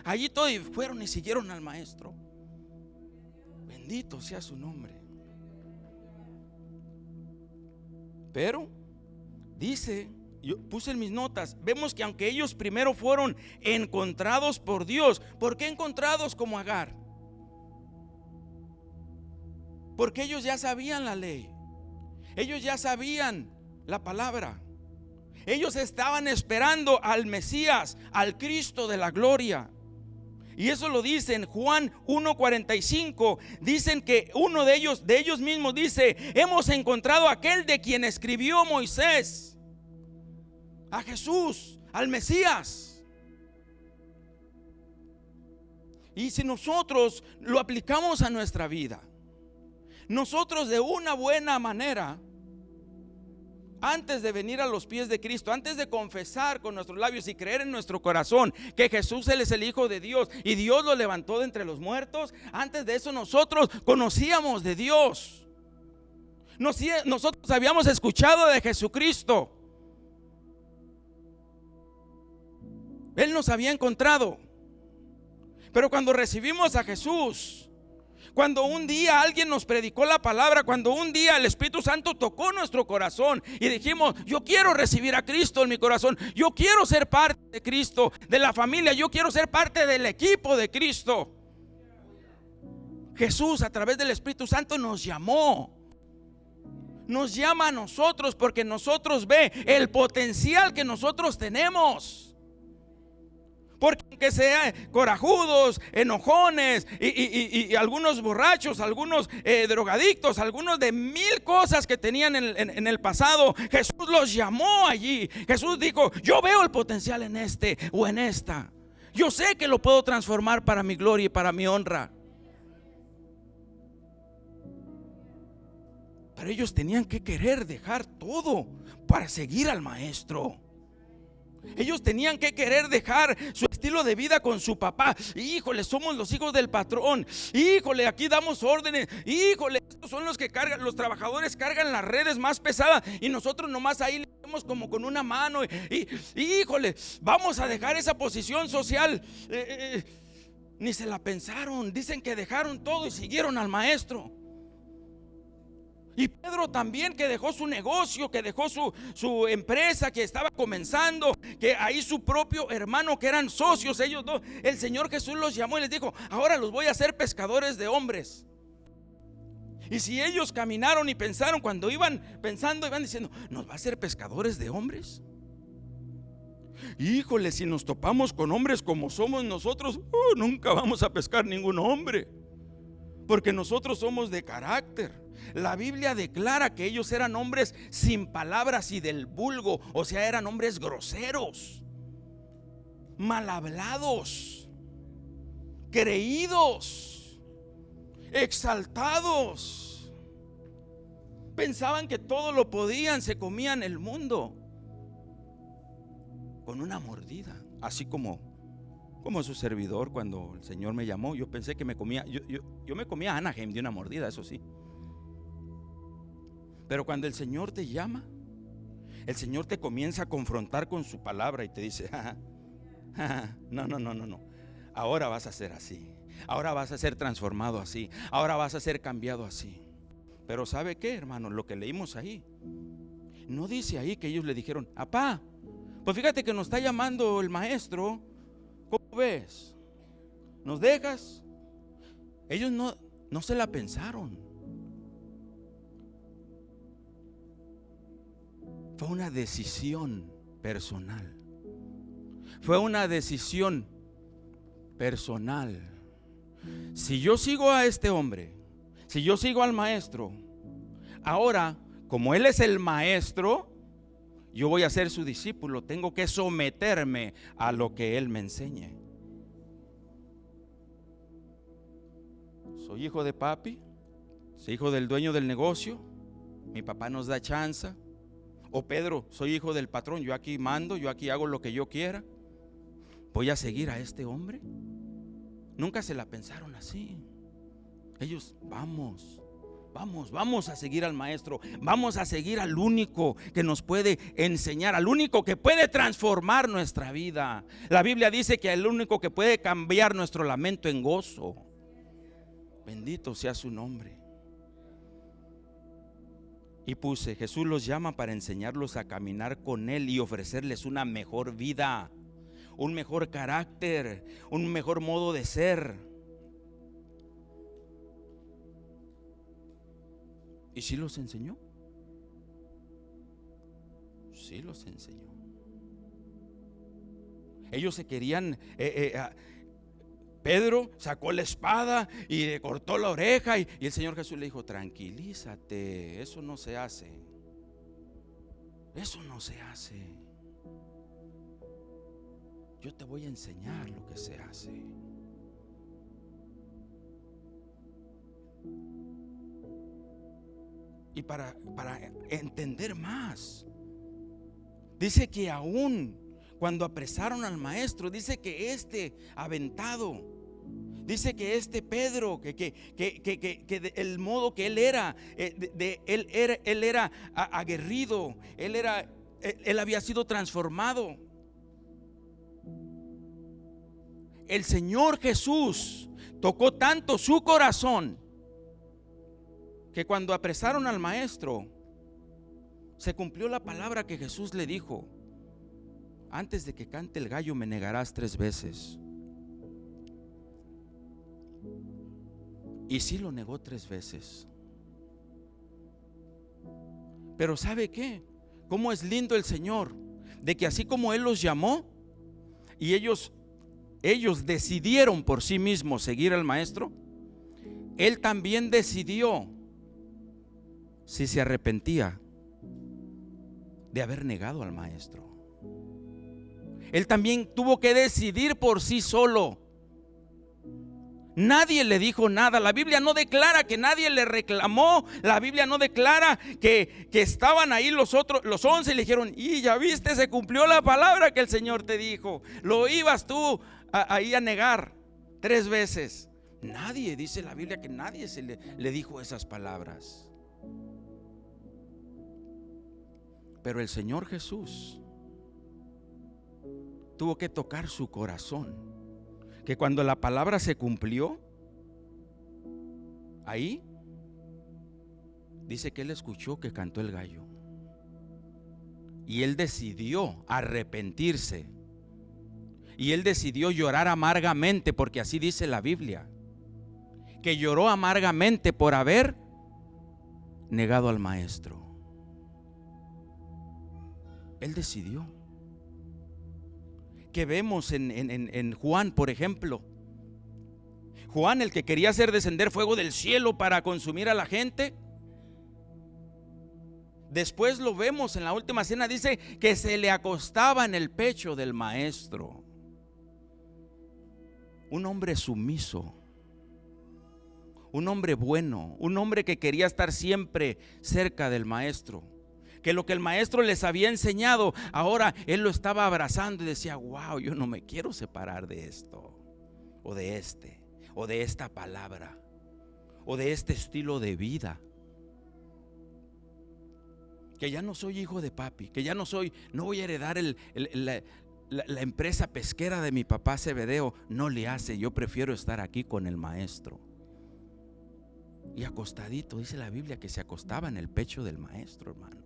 allí todo y fueron y siguieron al maestro. Bendito sea su nombre. Pero dice, yo puse en mis notas, vemos que aunque ellos primero fueron encontrados por Dios. ¿Por qué encontrados como Agar? Porque ellos ya sabían la ley, ellos ya sabían la palabra, ellos estaban esperando al Mesías, al Cristo de la gloria. Y eso lo dice en Juan 1:45. Dicen que uno de ellos mismos dice: hemos encontrado a aquel de quien escribió Moisés, a Jesús, al Mesías. Y si nosotros lo aplicamos a nuestra vida, nosotros de una buena manera, antes de venir a los pies de Cristo, antes de confesar con nuestros labios y creer en nuestro corazón que Jesús Él es el Hijo de Dios y Dios lo levantó de entre los muertos, antes de eso nosotros conocíamos de Dios. Nosotros habíamos escuchado de Jesucristo. Él nos había encontrado. Pero cuando recibimos a Jesús, cuando un día alguien nos predicó la palabra, cuando un día el Espíritu Santo tocó nuestro corazón y dijimos: yo quiero recibir a Cristo en mi corazón, yo quiero ser parte de Cristo, de la familia, yo quiero ser parte del equipo de Cristo. Jesús, a través del Espíritu Santo, nos llamó. Nos llama a nosotros porque nosotros ve el potencial que nosotros tenemos. Porque aunque sean corajudos, enojones y algunos borrachos, algunos drogadictos, algunos de mil cosas que tenían en el pasado, Jesús los llamó allí. Jesús dijo: yo veo el potencial en este o en esta. Yo sé que lo puedo transformar para mi gloria y para mi honra. Pero ellos tenían que querer dejar todo para seguir al maestro. Ellos tenían que querer dejar su estilo de vida con su papá. Híjole, somos los hijos del patrón. Híjole, aquí damos órdenes. Híjole, estos son los que cargan, los trabajadores cargan las redes más pesadas y nosotros nomás ahí le hacemos como con una mano. Híjole, vamos a dejar esa posición social. Ni se la pensaron. Dicen que dejaron todo y siguieron al maestro. Y Pedro también, que dejó su negocio, que dejó su empresa que estaba comenzando, que ahí su propio hermano, que eran socios ellos dos, el Señor Jesús los llamó y les dijo: ahora los voy a hacer pescadores de hombres. Y si ellos caminaron y pensaron, cuando iban pensando, iban diciendo: ¿nos va a hacer pescadores de hombres? Híjole, si nos topamos con hombres como somos nosotros, nunca vamos a pescar ningún hombre, porque nosotros somos de carácter. La Biblia declara que ellos eran hombres sin palabras y del vulgo, o sea, eran hombres groseros, mal hablados, creídos, exaltados. Pensaban que todo lo podían, se comían el mundo con una mordida, así como su servidor. Cuando el Señor me llamó, yo pensé que me comía, yo me comía Anaheim de una mordida, eso sí. Pero cuando el Señor te llama, el Señor te comienza a confrontar con su palabra y te dice: no, ahora vas a ser así, ahora vas a ser transformado así, ahora vas a ser cambiado así. Pero ¿sabe qué, hermano? Lo que leímos ahí, no dice ahí que ellos le dijeron: apá, pues fíjate que nos está llamando el maestro, ¿cómo ves? ¿Nos dejas? Ellos no se la pensaron. Fue una decisión personal. Fue una decisión personal. Si yo sigo a este hombre, si yo sigo al maestro, ahora, como él es el maestro, yo voy a ser su discípulo. Tengo que someterme a lo que él me enseñe. soy hijo de papi, soy hijo del dueño del negocio, mi papá nos da chance. O Pedro, soy hijo del patrón, yo aquí mando, yo aquí hago lo que yo quiera. ¿Voy a seguir a este hombre? Nunca se la pensaron así. Ellos, vamos a seguir al maestro, vamos a seguir al único que nos puede enseñar, al único que puede transformar nuestra vida. La Biblia dice que el único que puede cambiar nuestro lamento en gozo. Bendito sea su nombre. Y puse, Jesús los llama para enseñarlos a caminar con Él y ofrecerles una mejor vida, un mejor carácter, un mejor modo de ser. ¿Y sí los enseñó? Sí los enseñó. Ellos se querían... Pedro sacó la espada y le cortó la oreja y el Señor Jesús le dijo, tranquilízate, eso no se hace. Eso no se hace. Yo te voy a enseñar lo que se hace. Y para entender más, dice que aún cuando apresaron al maestro, dice que este aventado, dice que este Pedro, que el modo que él era, él era aguerrido, él había sido transformado. El Señor Jesús tocó tanto su corazón que cuando apresaron al maestro, se cumplió la palabra que Jesús le dijo: antes de que cante el gallo me negarás 3 veces. Y sí lo negó 3 veces. Pero ¿sabe qué? ¿Cómo es lindo el Señor? De que así como Él los llamó y ellos decidieron por sí mismos seguir al maestro, Él también decidió si se arrepentía de haber negado al maestro. Él también tuvo que decidir por sí solo. Nadie le dijo nada. La Biblia no declara que nadie le reclamó. La Biblia no declara que estaban ahí los 11 y le dijeron: y ya viste, se cumplió la palabra que el Señor te dijo. Lo ibas tú ahí a negar 3 veces. Nadie, dice la Biblia, que nadie le dijo esas palabras. Pero el Señor Jesús tuvo que tocar su corazón, que cuando la palabra se cumplió, ahí dice que Él escuchó que cantó el gallo y Él decidió arrepentirse y Él decidió llorar amargamente, porque así dice la Biblia, que lloró amargamente por haber negado al maestro. Él decidió. Que vemos en Juan, por ejemplo. Juan, el que quería hacer descender fuego del cielo para consumir a la gente. Después lo vemos en la última cena, dice que se le acostaba en el pecho del maestro. Un hombre sumiso, un hombre bueno, un hombre que quería estar siempre cerca del maestro, que lo que el maestro les había enseñado, ahora él lo estaba abrazando y decía: wow, yo no me quiero separar de esto, o de esta palabra, o de este estilo de vida. Que ya no soy hijo de papi, que ya no voy a heredar la empresa pesquera de mi papá Zebedeo. No le hace, yo prefiero estar aquí con el maestro. Y acostadito, dice la Biblia que se acostaba en el pecho del maestro, hermano.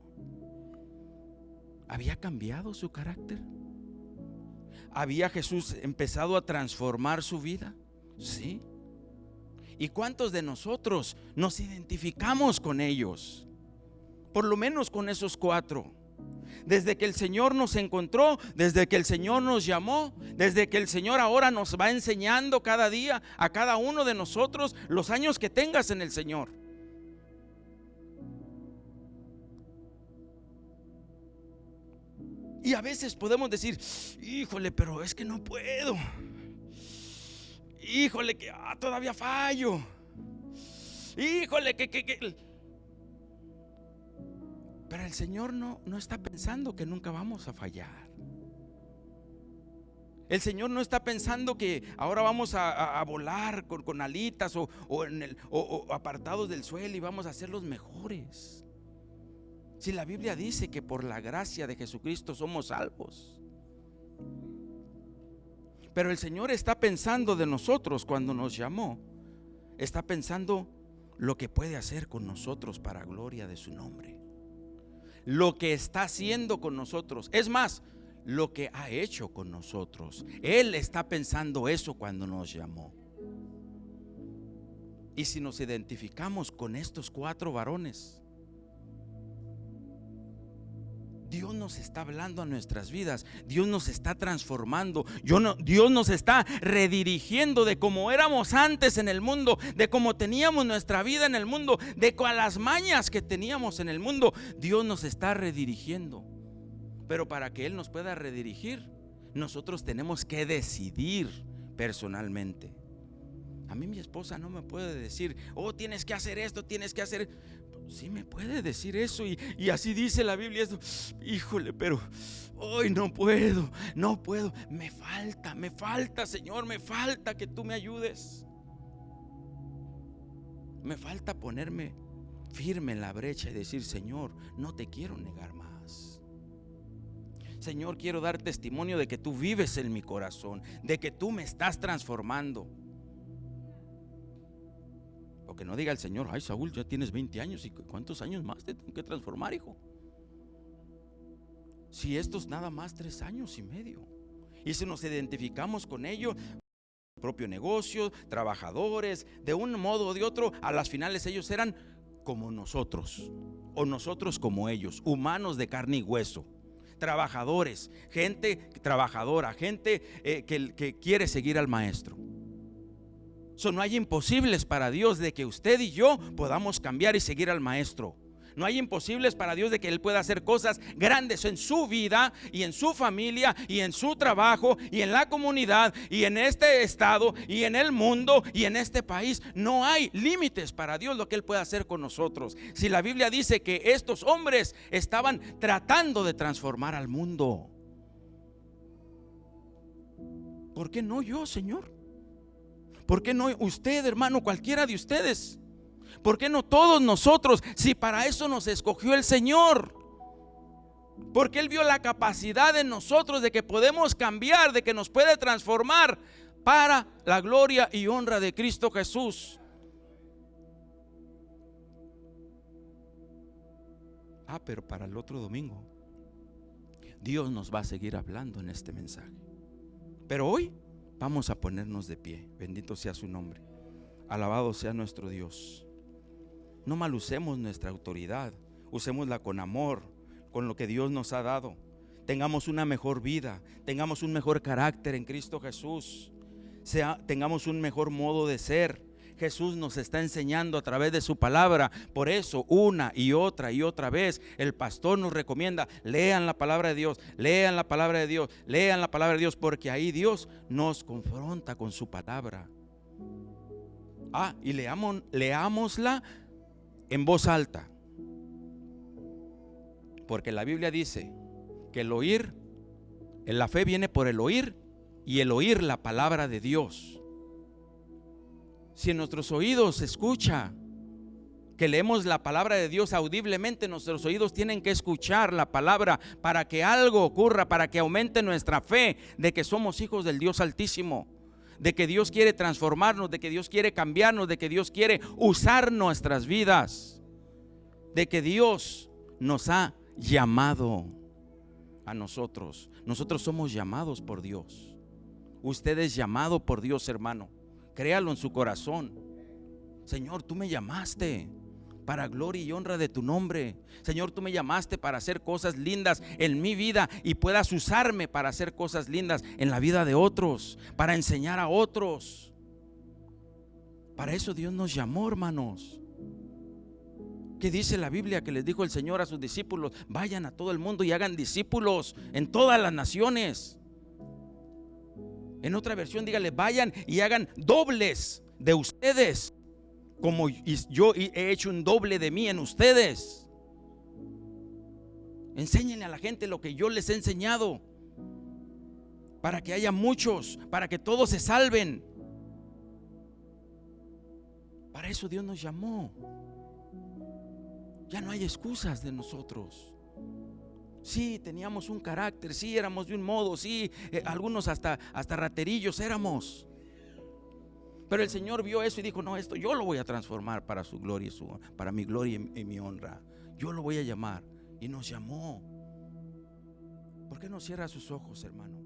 ¿Había cambiado su carácter? ¿Había Jesús empezado a transformar su vida? Sí. ¿Y cuántos de nosotros nos identificamos con ellos? Por lo menos con esos 4. Desde que el Señor nos encontró, desde que el Señor nos llamó, desde que el Señor ahora nos va enseñando cada día a cada uno de nosotros, los años que tengas en el Señor. Y a veces podemos decir: híjole, pero es que no puedo. Híjole, que todavía fallo. híjole, que. Pero el Señor no está pensando que nunca vamos a fallar. El Señor no está pensando que ahora vamos a volar con alitas o apartados del suelo y vamos a ser los mejores. Si la Biblia dice que por la gracia de Jesucristo somos salvos. Pero el Señor está pensando de nosotros cuando nos llamó. Está pensando lo que puede hacer con nosotros para gloria de su nombre. Lo que está haciendo con nosotros. Es más, lo que ha hecho con nosotros. Él está pensando eso cuando nos llamó. Y si nos identificamos con estos 4 varones, Dios nos está hablando a nuestras vidas. Dios nos está transformando. Dios nos está redirigiendo de cómo éramos antes en el mundo, de cómo teníamos nuestra vida en el mundo, de con las mañas que teníamos en el mundo. Dios nos está redirigiendo. Pero para que Él nos pueda redirigir, nosotros tenemos que decidir personalmente. A mí mi esposa no me puede decir, oh, tienes que hacer esto, tienes que hacer. Sí me puede decir eso y así dice la Biblia esto. Híjole, pero hoy no puedo. Me falta, Señor, me falta que tú me ayudes. Me falta ponerme firme en la brecha y decir, Señor, no te quiero negar más. Señor, quiero dar testimonio de que tú vives en mi corazón, de que tú me estás transformando. O que no diga el Señor, ay, Saúl, ya tienes 20 años y ¿cuántos años más te tengo que transformar, hijo? Si estos nada más 3 años y medio. Y si nos identificamos con ello, propio negocio, trabajadores, de un modo o de otro, a las finales ellos eran como nosotros, o nosotros como ellos, humanos de carne y hueso. Trabajadores, gente trabajadora, gente que quiere seguir al maestro. No hay imposibles para Dios de que usted y yo podamos cambiar y seguir al maestro. No hay imposibles para Dios de que Él pueda hacer cosas grandes en su vida y en su familia y en su trabajo y en la comunidad y en este estado y en el mundo y en este país. No hay límites para Dios lo que Él puede hacer con nosotros. Si la Biblia dice que estos hombres estaban tratando de transformar al mundo, ¿por qué no yo, Señor? ¿Por qué no usted, hermano, cualquiera de ustedes? ¿Por qué no todos nosotros? Si para eso nos escogió el Señor. Porque Él vio la capacidad en nosotros de que podemos cambiar, de que nos puede transformar para la gloria y honra de Cristo Jesús. Pero para el otro domingo Dios nos va a seguir hablando en este mensaje. Pero hoy vamos a ponernos de pie. Bendito sea su nombre. Alabado sea nuestro Dios. No mal usemos nuestra autoridad. Usémosla con amor, con lo que Dios nos ha dado. Tengamos una mejor vida. Tengamos un mejor carácter en Cristo Jesús. Tengamos un mejor modo de ser. Jesús nos está enseñando a través de su palabra. Por eso una y otra vez el pastor nos recomienda: lean la palabra de Dios, lean la palabra de Dios, lean la palabra de Dios, porque ahí Dios nos confronta con su palabra. Y leámosla en voz alta, porque la Biblia dice que el oír, la fe viene por el oír, y el oír la palabra de Dios. Si en nuestros oídos se escucha que leemos la palabra de Dios audiblemente, nuestros oídos tienen que escuchar la palabra para que algo ocurra, para que aumente nuestra fe de que somos hijos del Dios Altísimo, de que Dios quiere transformarnos, de que Dios quiere cambiarnos, de que Dios quiere usar nuestras vidas, de que Dios nos ha llamado a nosotros. Nosotros somos llamados por Dios. Usted es llamado por Dios, hermano. Créalo en su corazón. Señor, tú me llamaste para gloria y honra de tu nombre. Señor, tú me llamaste para hacer cosas lindas en mi vida y puedas usarme para hacer cosas lindas en la vida de otros, para enseñar a otros. Para eso Dios nos llamó, hermanos. ¿Qué dice la Biblia que les dijo el Señor a sus discípulos? Vayan a todo el mundo y hagan discípulos en todas las naciones. En otra versión dígale: vayan y hagan dobles de ustedes como yo he hecho un doble de mí en ustedes. Enséñenle a la gente lo que yo les he enseñado, para que haya muchos, para que todos se salven. Para eso Dios nos llamó. Ya no hay excusas de nosotros. Sí, teníamos un carácter, sí, éramos de un modo, sí, algunos hasta raterillos éramos. Pero el Señor vio eso y dijo: no, esto yo lo voy a transformar para su gloria y para mi gloria y mi honra. Yo lo voy a llamar. Y nos llamó. ¿Por qué no cierra sus ojos, hermano?